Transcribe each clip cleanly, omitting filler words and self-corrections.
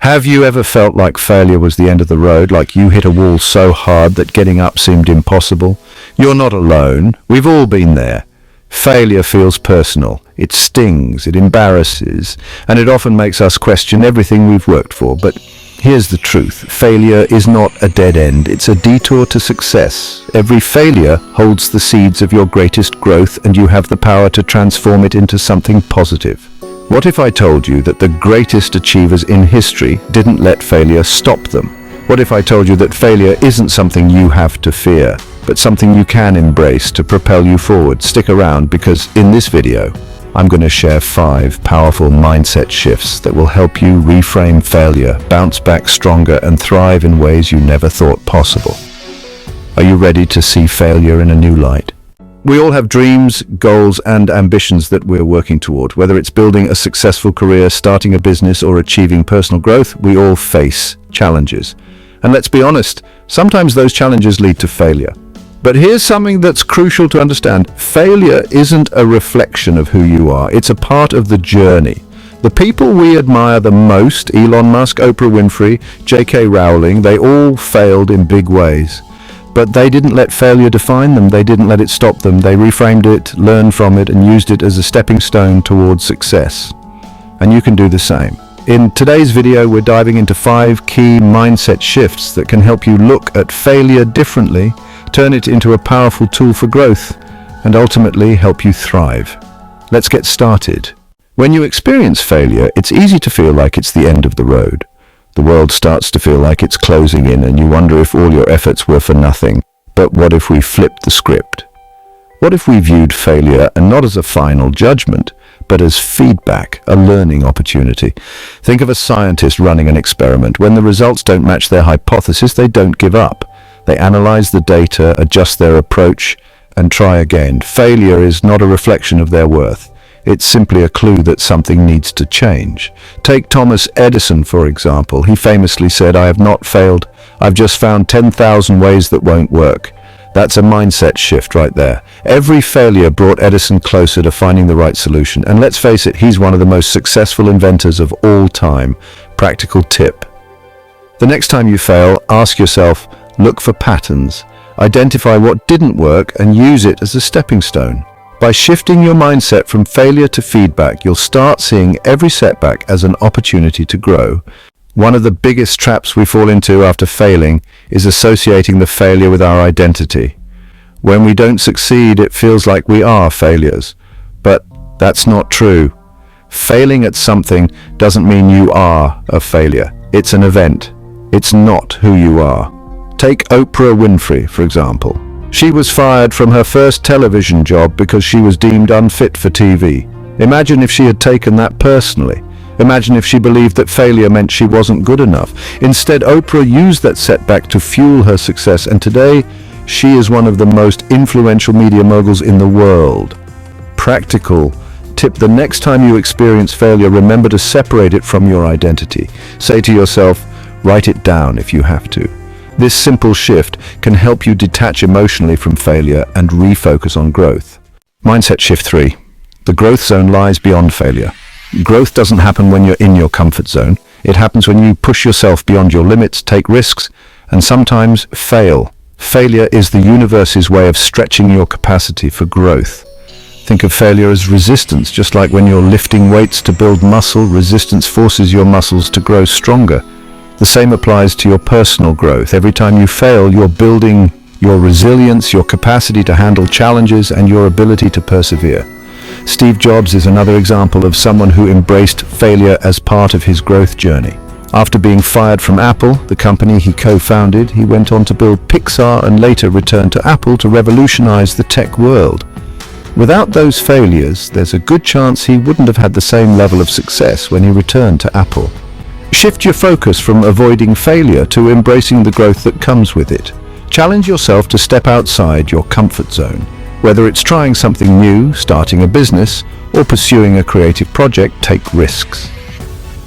Have you ever felt like failure was the end of the road, like you hit a wall so hard that getting up seemed impossible? You're not alone. We've all been there. Failure feels personal. It stings, it embarrasses, and it often makes us question everything we've worked for. But here's the truth. Failure is not a dead end. It's a detour to success. Every failure holds the seeds of your greatest growth, and you have the power to transform it into something positive. What if I told you that the greatest achievers in history didn't let failure stop them? What if I told you that failure isn't something you have to fear, but something you can embrace to propel you forward? Stick around, because in this video, I'm going to share 5 powerful mindset shifts that will help you reframe failure, bounce back stronger, and thrive in ways you never thought possible. Are you ready to see failure in a new light? We all have dreams, goals, and ambitions that we're working toward. Whether it's building a successful career, starting a business, or achieving personal growth, we all face challenges. And let's be honest, sometimes those challenges lead to failure. But here's something that's crucial to understand. Failure isn't a reflection of who you are. It's a part of the journey. The people we admire the most, Elon Musk, Oprah Winfrey, J.K. Rowling, they all failed in big ways. But they didn't let failure define them. They didn't let it stop them. They reframed it, learned from it, and used it as a stepping stone towards success. And you can do the same. In today's video, we're diving into 5 key mindset shifts that can help you look at failure differently, turn it into a powerful tool for growth, and ultimately help you thrive. Let's get started. When you experience failure, it's easy to feel like it's the end of the road. The world starts to feel like it's closing in, and you wonder if all your efforts were for nothing. But what if we flipped the script? What if we viewed failure and not as a final judgment, but as feedback, a learning opportunity? Think of a scientist running an experiment. When the results don't match their hypothesis, they don't give up. They analyze the data, adjust their approach, and try again. Failure is not a reflection of their worth. It's simply a clue that something needs to change. Take Thomas Edison, for example. He famously said, "I have not failed. I've just found 10,000 ways that won't work." That's a mindset shift right there. Every failure brought Edison closer to finding the right solution. And let's face it, he's one of the most successful inventors of all time. Practical tip. The next time you fail, ask yourself, look for patterns. Identify what didn't work and use it as a stepping stone. By shifting your mindset from failure to feedback, you'll start seeing every setback as an opportunity to grow. One of the biggest traps we fall into after failing is associating the failure with our identity. When we don't succeed, it feels like we are failures. But that's not true. Failing at something doesn't mean you are a failure. It's an event. It's not who you are. Take Oprah Winfrey, for example. She was fired from her first television job because she was deemed unfit for TV. Imagine if she had taken that personally. Imagine if she believed that failure meant she wasn't good enough. Instead, Oprah used that setback to fuel her success, and today, she is one of the most influential media moguls in the world. Practical tip: the next time you experience failure, remember to separate it from your identity. Say to yourself, write it down if you have to. This simple shift can help you detach emotionally from failure and refocus on growth. Mindset shift 3. The growth zone lies beyond failure. Growth doesn't happen when you're in your comfort zone. It happens when you push yourself beyond your limits, take risks, and sometimes fail. Failure is the universe's way of stretching your capacity for growth. Think of failure as resistance. Just like when you're lifting weights to build muscle, resistance forces your muscles to grow stronger. The same applies to your personal growth. Every time you fail, you're building your resilience, your capacity to handle challenges, and your ability to persevere. Steve Jobs is another example of someone who embraced failure as part of his growth journey. After being fired from Apple, the company he co-founded, he went on to build Pixar and later returned to Apple to revolutionize the tech world. Without those failures, there's a good chance he wouldn't have had the same level of success when he returned to Apple. Shift your focus from avoiding failure to embracing the growth that comes with it. Challenge yourself to step outside your comfort zone. Whether it's trying something new, starting a business, or pursuing a creative project, take risks.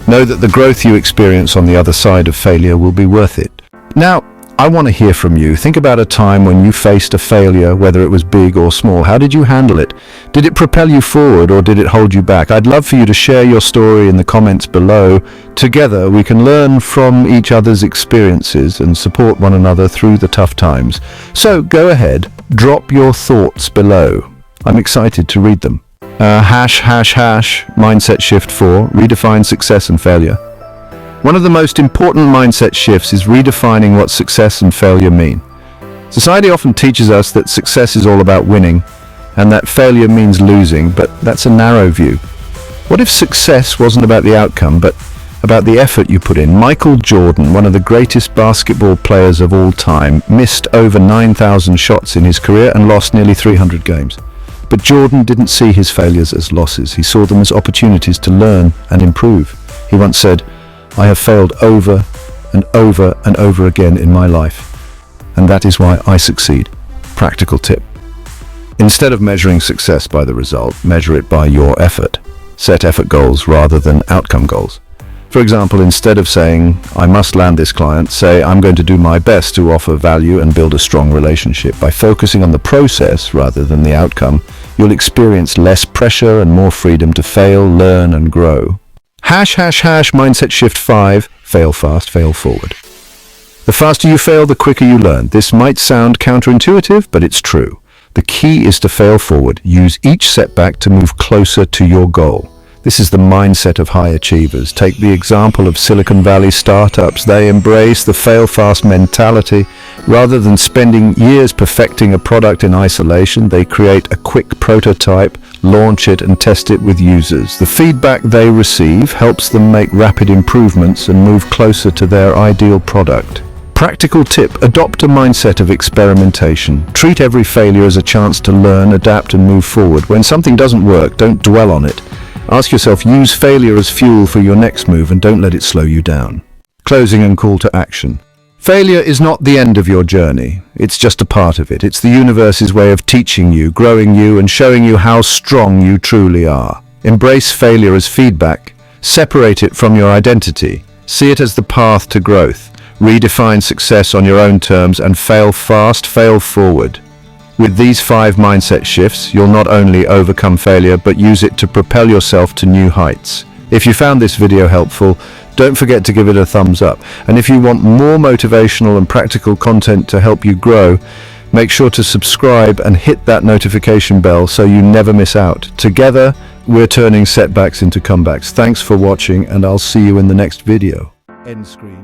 Know that the growth you experience on the other side of failure will be worth it. Now, I want to hear from you. Think about a time when you faced a failure, whether it was big or small. How did you handle it? Did it propel you forward or did it hold you back? I'd love for you to share your story in the comments below. Together, we can learn from each other's experiences and support one another through the tough times. So go ahead, drop your thoughts below. I'm excited to read them. Mindset shift 4, redefine success and failure. One of the most important mindset shifts is redefining what success and failure mean. Society often teaches us that success is all about winning and that failure means losing, but that's a narrow view. What if success wasn't about the outcome, but about the effort you put in? Michael Jordan, one of the greatest basketball players of all time, missed over 9,000 shots in his career and lost nearly 300 games. But Jordan didn't see his failures as losses. He saw them as opportunities to learn and improve. He once said, "I have failed over and over and over again in my life, and that is why I succeed." Practical tip. Instead of measuring success by the result, measure it by your effort. Set effort goals rather than outcome goals. For example, instead of saying, "I must land this client," say, "I'm going to do my best to offer value and build a strong relationship." By focusing on the process rather than the outcome, you'll experience less pressure and more freedom to fail, learn, and grow. Mindset shift 5, fail fast, fail forward. The faster you fail, the quicker you learn. This might sound counterintuitive, but it's true. The key is to fail forward. Use each setback to move closer to your goal. This is the mindset of high achievers. Take the example of Silicon Valley startups. They embrace the fail-fast mentality. Rather than spending years perfecting a product in isolation, they create a quick prototype, launch it, and test it with users. The feedback they receive helps them make rapid improvements and move closer to their ideal product. Practical tip: adopt a mindset of experimentation. Treat every failure as a chance to learn, adapt, and move forward. When something doesn't work, don't dwell on it. Ask yourself, use failure as fuel for your next move and don't let it slow you down. Closing and call to action. Failure is not the end of your journey. It's just a part of it. It's the universe's way of teaching you, growing you, and showing you how strong you truly are. Embrace failure as feedback. Separate it from your identity. See it as the path to growth. Redefine success on your own terms and fail fast, fail forward. With these 5 mindset shifts, you'll not only overcome failure, but use it to propel yourself to new heights. If you found this video helpful, don't forget to give it a thumbs up. And if you want more motivational and practical content to help you grow, make sure to subscribe and hit that notification bell so you never miss out. Together, we're turning setbacks into comebacks. Thanks for watching, and I'll see you in the next video. End screen.